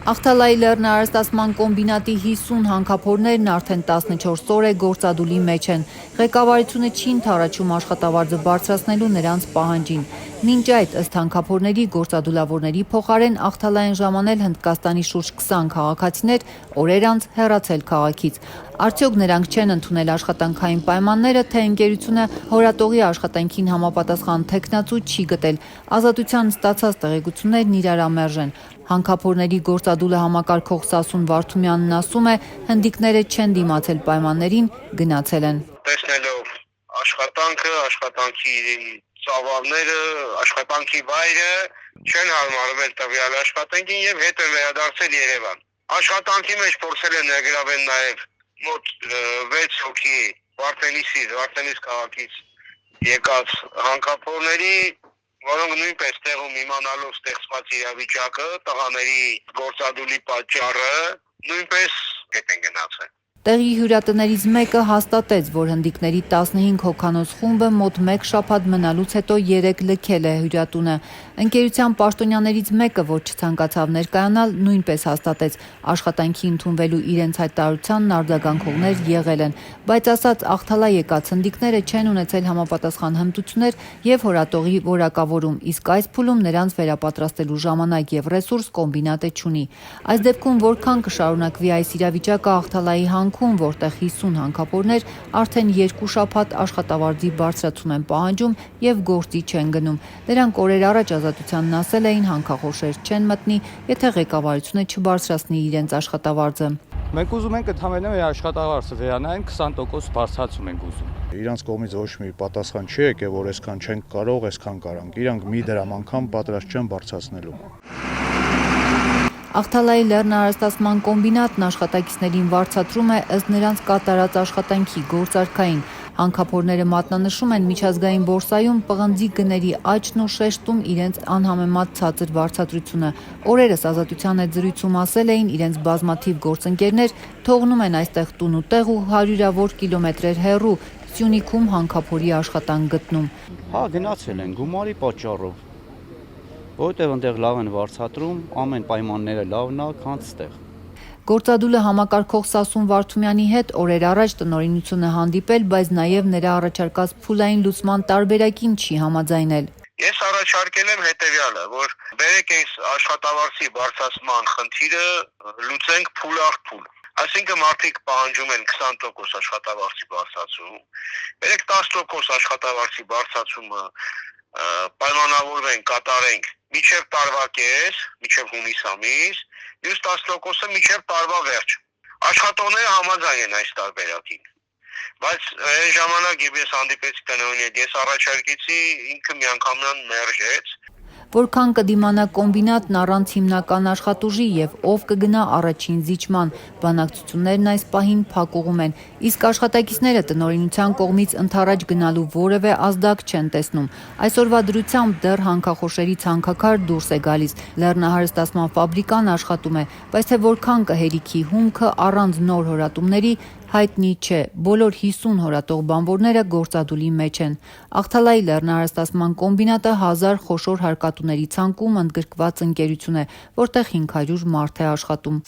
Աղթալայի լեռնարարստացման կոմբինատի 50 հանքափորներն արդեն 14 օր է գործադուլի մեջ են։ Ղեկավարությունը չի ընդառաջում աշխատավարձը բարձրացնելու նրանց պահանջին։ Մինչ այդ, ըստ հանքափորների գործադուլավորների փոխարեն Աղթալային ժամանել Հնդկաստանի շուրջ 20 քաղաքացիներ օրեր անց հեռացել քաղաքից։ Արդյոք նրանք չեն ընդունել աշխատանքային պայմանները, թե ընկերությունը հորատողի աշխատանքին համապատասխան թեկնածու չի գտել։ Ազատության ստացած տեղեկություններն իրարամերժ են։ Հանքափորների գործադուլը համակարգող Սասուն Վարդումյանն ասում է, հնդիկները չեն դիմացել պայմաններին, գնացել են։ Տեսնելով աշխատանքը, աշխատանքի ծավալները, աշխատանքի վայրը, չեն հարմարվել տվյալ աշխատանքին եւ հետ են վերադարձել Երևան։ Աշխատանքի մեջ փորձել են ներգրավել նաեւ մոտ 6 հոգի Վարդենիս քաղաքից եկած հանքափորների, որոնք նույնպես տեղում իմանալով ստեղծված իրավիճակը, տղաների գործադուլի պատճառը, նույնպես հետ են գնացել։ Տեղի հյուրատներից մեկը հաստատեց, որ հնդիկների 15 հոգանոց խումբը մոտ 1 շաբաթ մնալուց հետո 3 լքել է հյուրատունը։ Ընկերության պաշտոնյաներից մեկը, որ չցանկացավ ներկայանալ, նույնպես հաստատեց, աշխատանքի ընդունվելու իրենց հայտարարությանն արձագանքողներ եղել են, բայց ասաց Աղթալա եկած հնդիկները չեն ունեցել համապատասխան հմտություններ եւ հորատողի որակավորում, իսկ այս փուլում նրանց վերապատրաստելու ժամանակ եւ ռեսուրս կոմբինատը չունի։ Այս դեպքում որքան կշարունակվի այս իրավիճակը Աղթալայի որտեղ 50 հանքափորներ արդեն 2 շաբաթ աշխատավարձի բարձրացում են պահանջում եւ գործի չեն գնում։ Նրանք օրեր առաջ Ազատությանն ասել էին հանքախորշեր չեն մտնի, եթե ղեկավարությունը չբարձրացնի իրենց աշխատավարձը։ Մենք ուզում ենք ընդհանրապես մեր աշխատավարձը վերանային 20% բարձրացում ենք ուզում։ Իրանց կողմից ոչ մի պատասխան չի եկել, որ այսքան չենք կարող, այսքան կարանք։ Իրանք մի դրամ անգամ պատրաստ չեն բարձրացնելու։ Աղթալայի լեռնարարստացման կոմբինատն աշխատակիցներին վարձատրում է ըստ նրանց կատարած աշխատանքի գործարքային։ Հանքափորները մատնանշում են միջազգային բորսայում պղնձի գների աճն ու շեշտում իրենց անհամեմատ ցածր վարձատրությունը։ Օրերս Ազատության հետ զրույցում ասել էին իրենց բազմաթիվ գործընկերներ թողնում են այստեղ տուն ու տեղ ու հարյուրավոր կիլոմետրեր հեռու Սյունիքում հանքափորի աշխատանք գտնում։ Հա, գնացել են գումարի պատճառով։ Որտեղ այնտեղ լավ են վարձատրում, ամեն պայմանները լավն է, քան ստեղ։ Գործադուլը համակարգող Սասուն Վարդումյանի հետ օրեր առաջ տնօրինությունը հանդիպել, բայց նաև նրա առաջարկած փուլային լուծման տարբերակին չի համաձայնել։ Ես առաջարկել եմ հետևյալը, որ բերեք այս աշխատավարձի բարձրացման խնդիրը լուծենք փուլ առ փուլ։ Այսինքն մարդիկ պահանջում են 20% աշխատավարձի բարձրացում, բերեք 10% աշխատավարձի բարձրացումը պայմանավորվենք, կատարենք միջև տարվա կես, միջև հունիս ամիս, մյուս 10%-ը միջև տարվա վերջ։ Աշխատողները համաձայն են այս տարբերակին։ Բայց այն ժամանակ ես հանդիպեցի տնօրինի հետ, ես առաջարկեցի, ինքը միանգամայն մերժեց։ Որքան կդիմանա կոմբինատն առանց հիմնական աշխատուժի եւ ով կգնա առաջին զիջման, բանակցություններն այս պահին փակուղում են, իսկ աշխատակիցները տնօրինության կողմից ընդառաջ գնալու որևէ ազդակ չեն տեսնում։ Այսօրվա դրությամբ դեռ հանքախորշերի ցանկաքար դուրս է գալիս, լեռնահարստացման ֆաբրիկան աշխատում է, բայց թե որքան կհերիքի հումքը առանց նոր հորատումների հայտնի չէ, բոլոր 50 հորատող բանվորները գործադուլի մեջ են։ Աղթալայի լեռնահարստացման կոմբինատը 1000 խոշոր հարկատուների ցանկում ընդգրկված ընկերություն է, որտեղ 500 մարդ է աշխատում։